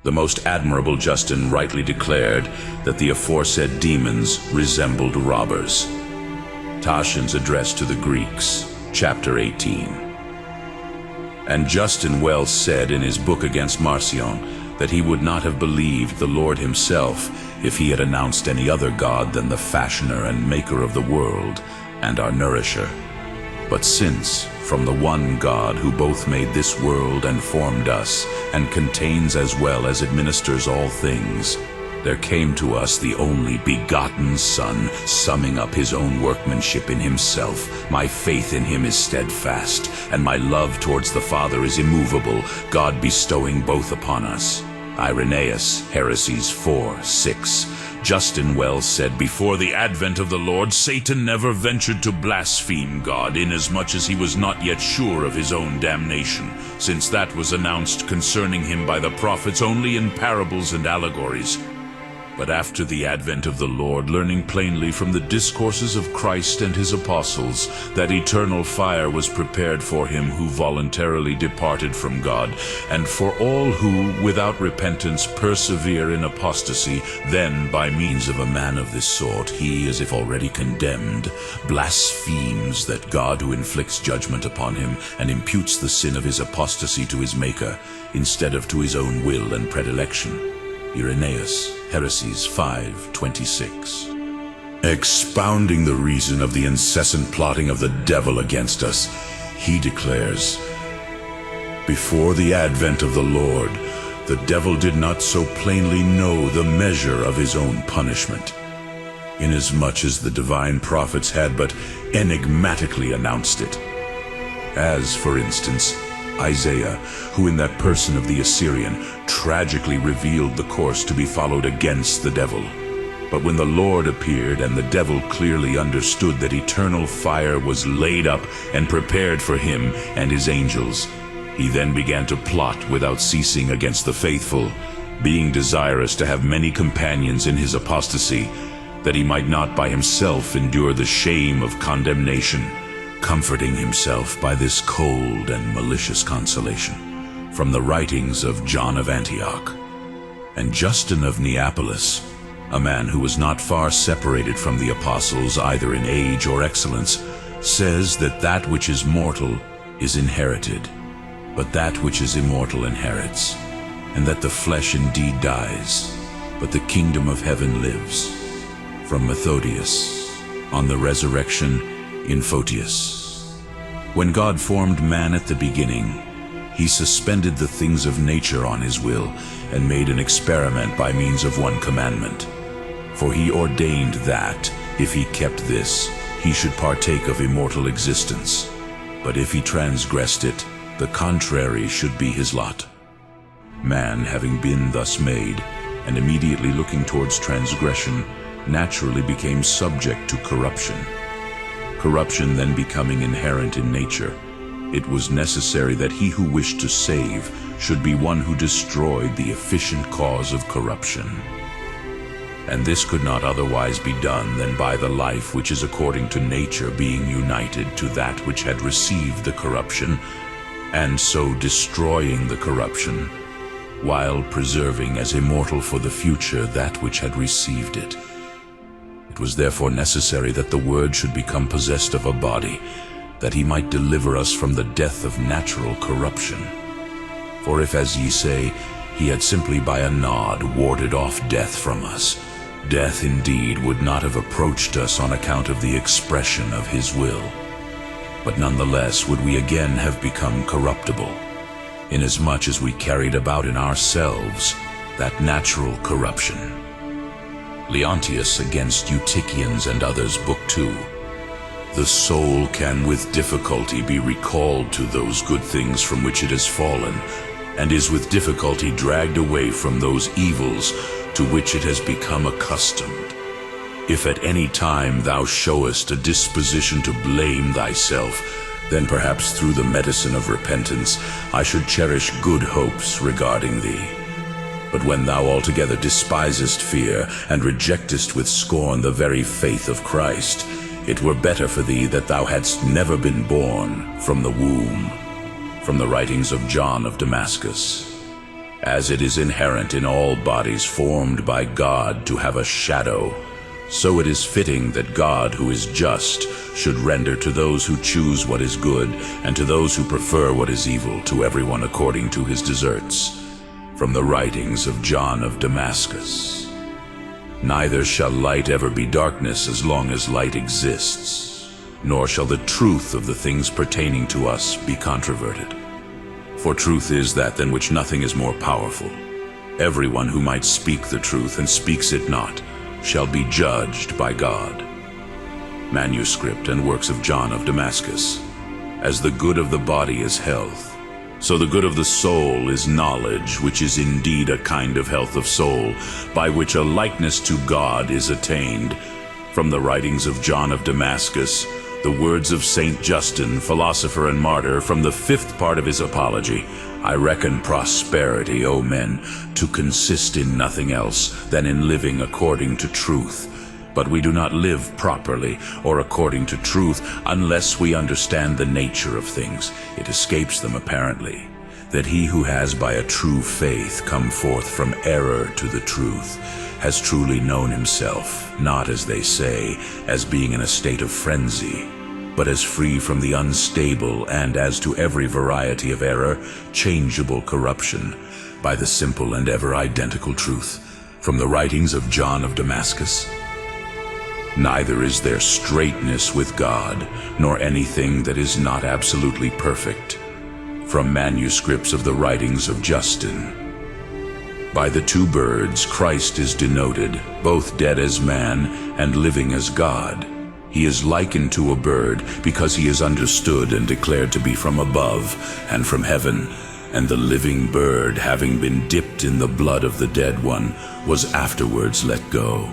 The most admirable Justin rightly declared that the aforesaid demons resembled robbers. Tatian's address to the Greeks, chapter 18. And Justin well said in his book against Marcion that he would not have believed the Lord himself if he had announced any other God than the fashioner and maker of the world and our nourisher. But since, from the one God who both made this world and formed us, and contains as well as administers all things, there came to us the only begotten Son, summing up his own workmanship in himself, my faith in him is steadfast, and my love towards the Father is immovable, God bestowing both upon us. Irenaeus, Heresies 4:6. Justin well said, before the advent of the Lord, Satan never ventured to blaspheme God, inasmuch as he was not yet sure of his own damnation, since that was announced concerning him by the prophets only in parables and allegories. But after the advent of the Lord, learning plainly from the discourses of Christ and his apostles that eternal fire was prepared for him who voluntarily departed from God, and for all who, without repentance, persevere in apostasy, then, by means of a man of this sort, he, as if already condemned, blasphemes that God who inflicts judgment upon him and imputes the sin of his apostasy to his Maker, instead of to his own will and predilection. Irenaeus, Heresies 5:26. Expounding the reason of the incessant plotting of the devil against us, he declares, before the advent of the Lord, the devil did not so plainly know the measure of his own punishment, inasmuch as the divine prophets had but enigmatically announced it. As, for instance, Isaiah, who in that person of the Assyrian tragically revealed the course to be followed against the devil. But when the Lord appeared and the devil clearly understood that eternal fire was laid up and prepared for him and his angels, he then began to plot without ceasing against the faithful, being desirous to have many companions in his apostasy, that he might not by himself endure the shame of condemnation, comforting himself by this cold and malicious consolation from the writings of John of Antioch. And Justin of Neapolis, a man who was not far separated from the apostles either in age or excellence, says that that which is mortal is inherited, but that which is immortal inherits, and that the flesh indeed dies, but the kingdom of heaven lives. From Methodius, on the resurrection in Photius. When God formed man at the beginning, he suspended the things of nature on his will and made an experiment by means of one commandment. For he ordained that, if he kept this, he should partake of immortal existence. But if he transgressed it, the contrary should be his lot. Man, having been thus made, and immediately looking towards transgression, naturally became subject to corruption. Corruption then becoming inherent in nature, it was necessary that he who wished to save should be one who destroyed the efficient cause of corruption. And this could not otherwise be done than by the life which is according to nature being united to that which had received the corruption, and so destroying the corruption, while preserving as immortal for the future that which had received it. It was therefore necessary that the Word should become possessed of a body, that he might deliver us from the death of natural corruption. For if, as ye say, he had simply by a nod warded off death from us, death indeed would not have approached us on account of the expression of his will. But nonetheless would we again have become corruptible, inasmuch as we carried about in ourselves that natural corruption. Leontius against Eutychians and others, Book 2. The soul can with difficulty be recalled to those good things from which it has fallen, and is with difficulty dragged away from those evils to which it has become accustomed. If at any time thou showest a disposition to blame thyself, then perhaps through the medicine of repentance I should cherish good hopes regarding thee. But when thou altogether despisest fear, and rejectest with scorn the very faith of Christ, it were better for thee that thou hadst never been born from the womb. From the writings of John of Damascus. As it is inherent in all bodies formed by God to have a shadow, so it is fitting that God, who is just, should render to those who choose what is good, and to those who prefer what is evil, to everyone according to his deserts. From the writings of John of Damascus. Neither shall light ever be darkness as long as light exists, nor shall the truth of the things pertaining to us be controverted. For truth is that than which nothing is more powerful. Everyone who might speak the truth and speaks it not shall be judged by God. Manuscript and works of John of Damascus. As the good of the body is health, so the good of the soul is knowledge, which is indeed a kind of health of soul, by which a likeness to God is attained. From the writings of John of Damascus, the words of St. Justin, philosopher and martyr, from the 5th part of his Apology. I reckon prosperity, O men, to consist in nothing else than in living according to truth. But we do not live properly or according to truth unless we understand the nature of things. It escapes them apparently that he who has by a true faith come forth from error to the truth has truly known himself, not as they say, as being in a state of frenzy, but as free from the unstable and, as to every variety of error, changeable corruption, by the simple and ever identical truth. From the writings of John of Damascus. Neither is there straightness with God, nor anything that is not absolutely perfect. From manuscripts of the writings of Justin. By the 2 birds Christ is denoted, both dead as man and living as God. He is likened to a bird because he is understood and declared to be from above and from heaven, and the living bird, having been dipped in the blood of the dead one, was afterwards let go.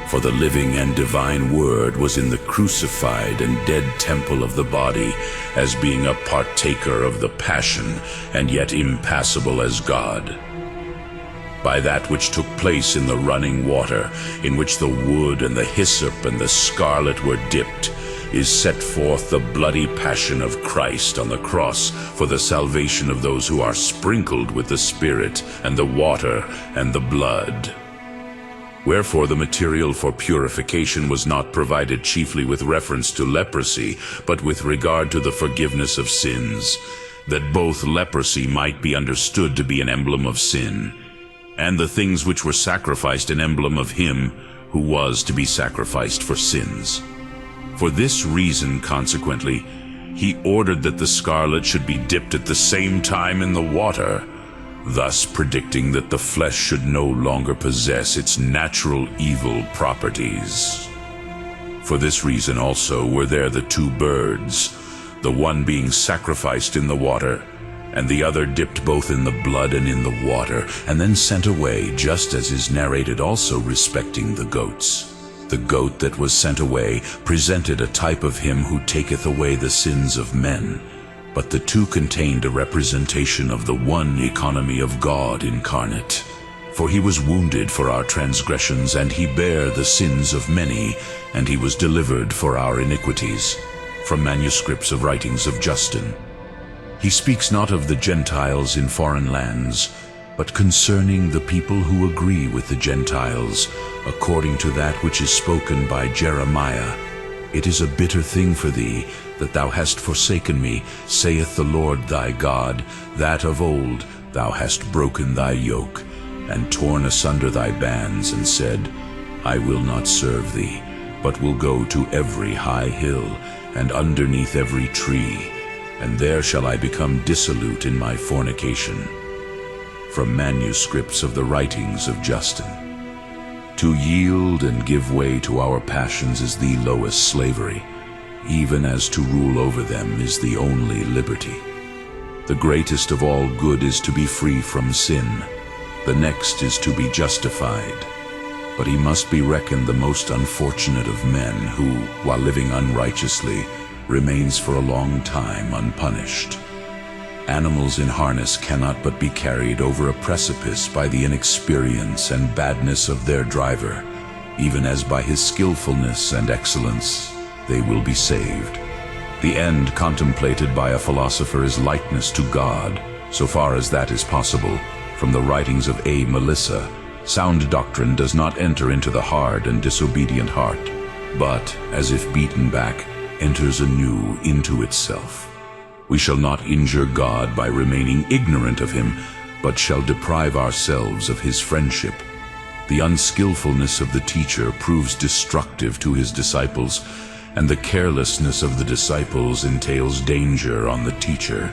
For the living and divine Word was in the crucified and dead temple of the body, as being a partaker of the passion, and yet impassible as God. By that which took place in the running water, in which the wood and the hyssop and the scarlet were dipped, is set forth the bloody passion of Christ on the cross for the salvation of those who are sprinkled with the Spirit and the water and the blood. Wherefore the material for purification was not provided chiefly with reference to leprosy, but with regard to the forgiveness of sins, that both leprosy might be understood to be an emblem of sin, and the things which were sacrificed an emblem of him who was to be sacrificed for sins. For this reason, consequently, he ordered that the scarlet should be dipped at the same time in the water, thus predicting that the flesh should no longer possess its natural evil properties. For this reason also were there the 2 birds, the one being sacrificed in the water, and the other dipped both in the blood and in the water, and then sent away, just as is narrated also respecting the goats. The goat that was sent away presented a type of him who taketh away the sins of men, but the 2 contained a representation of the one economy of God incarnate. For he was wounded for our transgressions, and he bare the sins of many, and he was delivered for our iniquities. From manuscripts of writings of Justin. He speaks not of the Gentiles in foreign lands, but concerning the people who agree with the Gentiles, according to that which is spoken by Jeremiah. It is a bitter thing for thee, that thou hast forsaken me, saith the Lord thy God, that of old thou hast broken thy yoke, and torn asunder thy bands, and said, I will not serve thee, but will go to every high hill, and underneath every tree, and there shall I become dissolute in my fornication. From manuscripts of the writings of Justin. To yield and give way to our passions is the lowest slavery, even as to rule over them is the only liberty. The greatest of all good is to be free from sin. The next is to be justified. But he must be reckoned the most unfortunate of men who, while living unrighteously, remains for a long time unpunished. Animals in harness cannot but be carried over a precipice by the inexperience and badness of their driver, even as by his skillfulness and excellence they will be saved. The end contemplated by a philosopher is likeness to God, so far as that is possible, From the writings of A. Melissa, sound doctrine does not enter into the hard and disobedient heart, but, as if beaten back, enters anew into itself. We shall not injure God by remaining ignorant of him, but shall deprive ourselves of his friendship. The unskillfulness of the teacher proves destructive to his disciples, and the carelessness of the disciples entails danger on the teacher,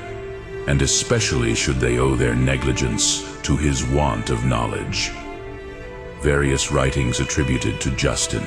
and especially should they owe their negligence to his want of knowledge. Various writings attributed to Justin.